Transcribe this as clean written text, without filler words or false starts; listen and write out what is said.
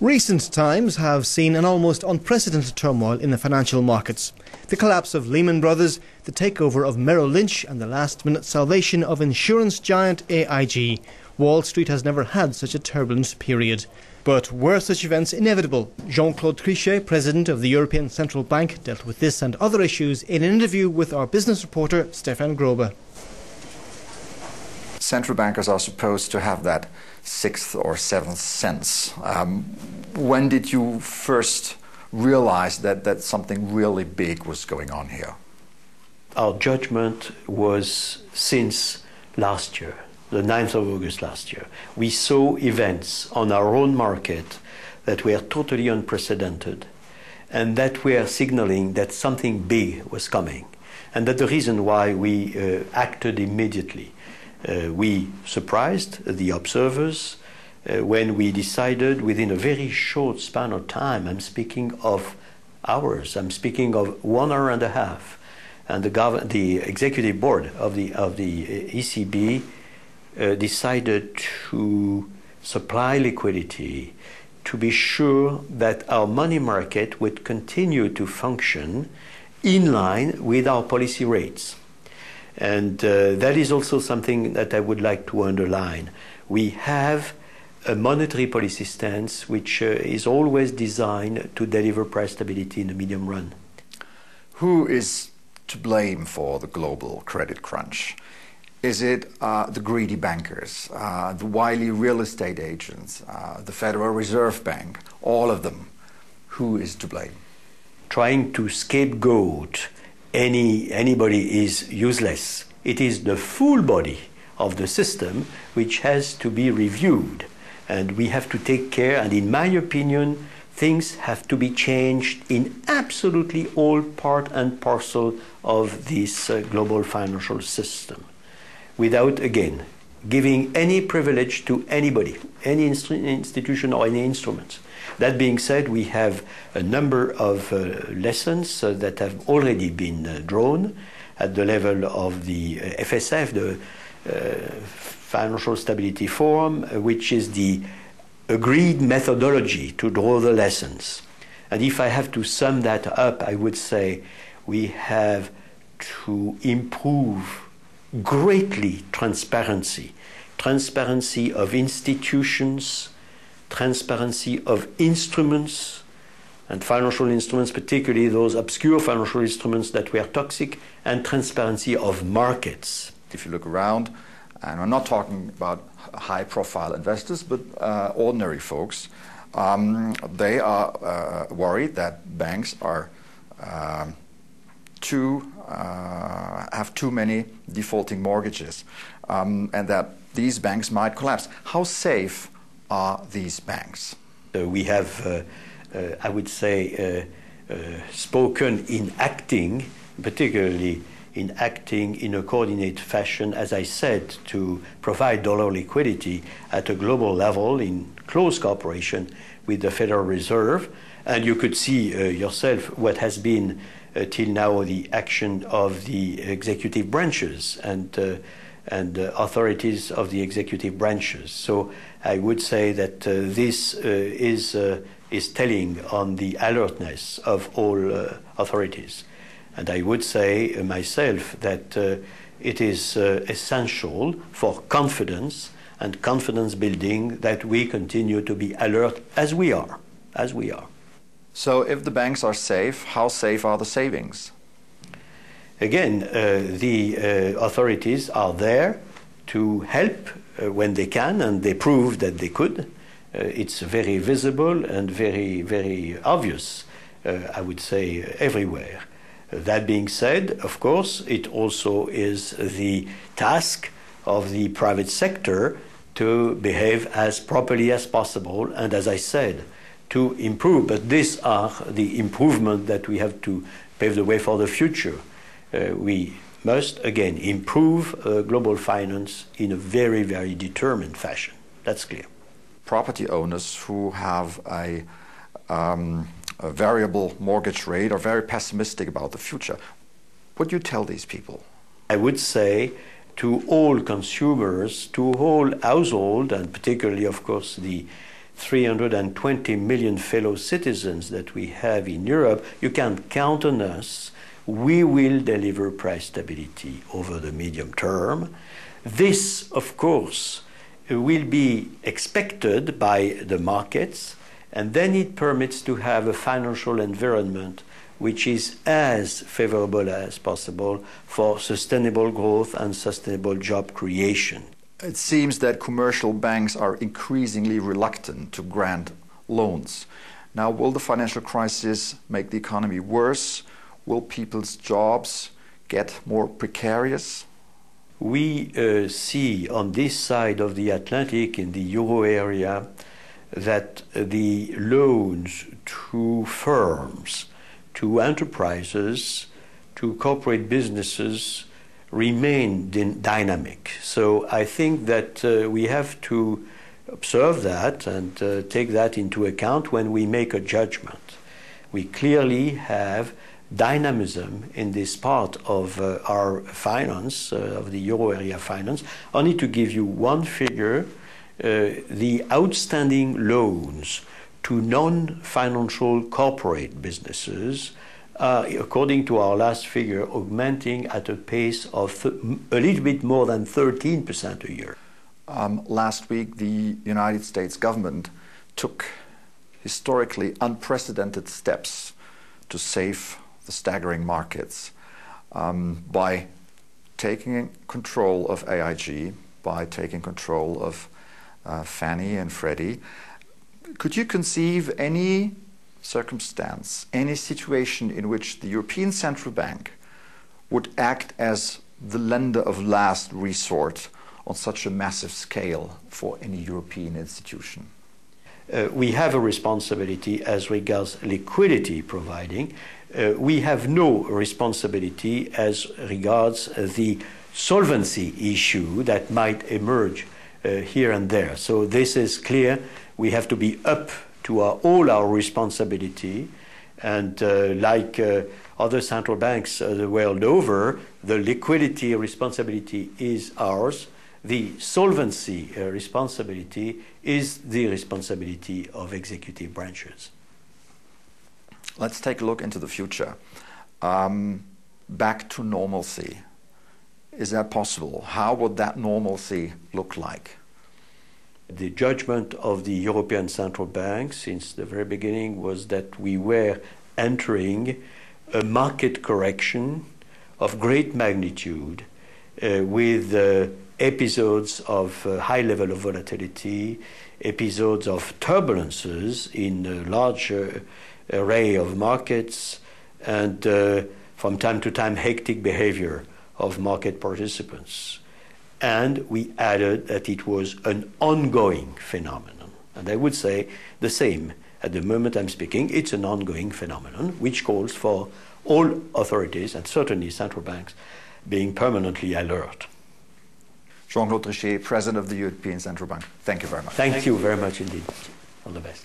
Recent times have seen an almost unprecedented turmoil in the financial markets. The collapse of Lehman Brothers, the takeover of Merril Lynch and the last-minute salvation of insurance giant AIG. Wall Street has never had such a turbulent period. But were such events inevitable? Jean-Claude Trichet, President of the European Central Bank, dealt with this and other issues in an interview with our business reporter Stefan Grobe. Central bankers are supposed to have that sixth or seventh sense. When did you first realize that something really big was going on here? Our judgment was since last year, the 9th of August last year. We saw events on our own market that were totally unprecedented and that were signaling that something big was coming. And that's the reason why we acted immediately. We surprised the observers when we decided within a very short span of time, I'm speaking of hours, I'm speaking of 1 hour and a half, and the executive board of the ECB decided to supply liquidity to be sure that our money market would continue to function in line with our policy rates. And that is also something that I would like to underline. We have a monetary policy stance which is always designed to deliver price stability in the medium run. Who is to blame for the global credit crunch? Is it the greedy bankers, the wily real estate agents, the Federal Reserve Bank, all of them? Who is to blame? Trying to scapegoat anybody is useless. It is the full body of the system which has to be reviewed, and we have to take care, and in my opinion things have to be changed in absolutely all part and parcel of this global financial system without again giving any privilege to anybody, any institution or any instrument. That being said, we have a number of lessons that have already been drawn at the level of the FSF, the Financial Stability Forum, which is the agreed methodology to draw the lessons. And if I have to sum that up, I would say we have to improve greatly transparency of institutions, transparency of instruments, and financial instruments, particularly those obscure financial instruments that were toxic, and transparency of markets. If you look around, and I'm not talking about high-profile investors, but ordinary folks, they are worried that banks are have too many defaulting mortgages, and that these banks might collapse. How safe are these banks? We have, I would say, spoken in acting, particularly in acting in a coordinated fashion, as I said, to provide dollar liquidity at a global level in close cooperation with the Federal Reserve. And you could see yourself what has been till now the action of the executive branches and authorities of the executive branches. So I would say that this is telling on the alertness of all authorities. And I would say myself that it is essential for confidence and confidence building that we continue to be alert as we are. So if the banks are safe, how safe are the savings? Again, the authorities are there to help when they can, and they prove that they could. It's very visible and very, very obvious, I would say, everywhere. That being said, of course, it also is the task of the private sector to behave as properly as possible, and as I said, to improve. But these are the improvements that we have to pave the way for the future. We must, again, improve global finance in a very, very determined fashion. That's clear. Property owners who have a variable mortgage rate are very pessimistic about the future. What do you tell these people? I would say to all consumers, to all households, and particularly, of course, the 320 million fellow citizens that we have in Europe, you can count on us. We will deliver price stability over the medium term. This, of course, will be expected by the markets, and then it permits to have a financial environment which is as favorable as possible for sustainable growth and sustainable job creation. It seems that commercial banks are increasingly reluctant to grant loans. Now, will the financial crisis make the economy worse? Will people's jobs get more precarious? We see on this side of the Atlantic, in the euro area, that the loans to firms, to enterprises, to corporate businesses remain dynamic. So I think that we have to observe that and take that into account when we make a judgment. We clearly have dynamism in this part of our finance, of the euro area finance. Only to give you one figure, the outstanding loans to non-financial corporate businesses are, according to our last figure, augmenting at a pace of a little bit more than 13% a year. Last week, the United States government took historically unprecedented steps to save the staggering markets by taking control of AIG, by taking control of Fannie and Freddie. Could you conceive any circumstance, any situation in which the European Central Bank would act as the lender of last resort on such a massive scale for any European institution? We have a responsibility as regards liquidity providing. We have no responsibility as regards the solvency issue that might emerge here and there. So this is clear. We have to be up to all our responsibility, and like other central banks the world over, the liquidity responsibility is ours. The solvency responsibility is the responsibility of executive branches. Let's take a look into the future. Back to normalcy. Is that possible? How would that normalcy look like? The judgment of the European Central Bank since the very beginning was that we were entering a market correction of great magnitude with episodes of high level of volatility, episodes of turbulences in a large array of markets, and from time to time hectic behavior of market participants. And we added that it was an ongoing phenomenon. And I would say the same at the moment I'm speaking. It's an ongoing phenomenon which calls for all authorities, and certainly central banks, being permanently alert. Jean-Claude Trichet, President of the European Central Bank, thank you very much. Thank you very much indeed. All the best.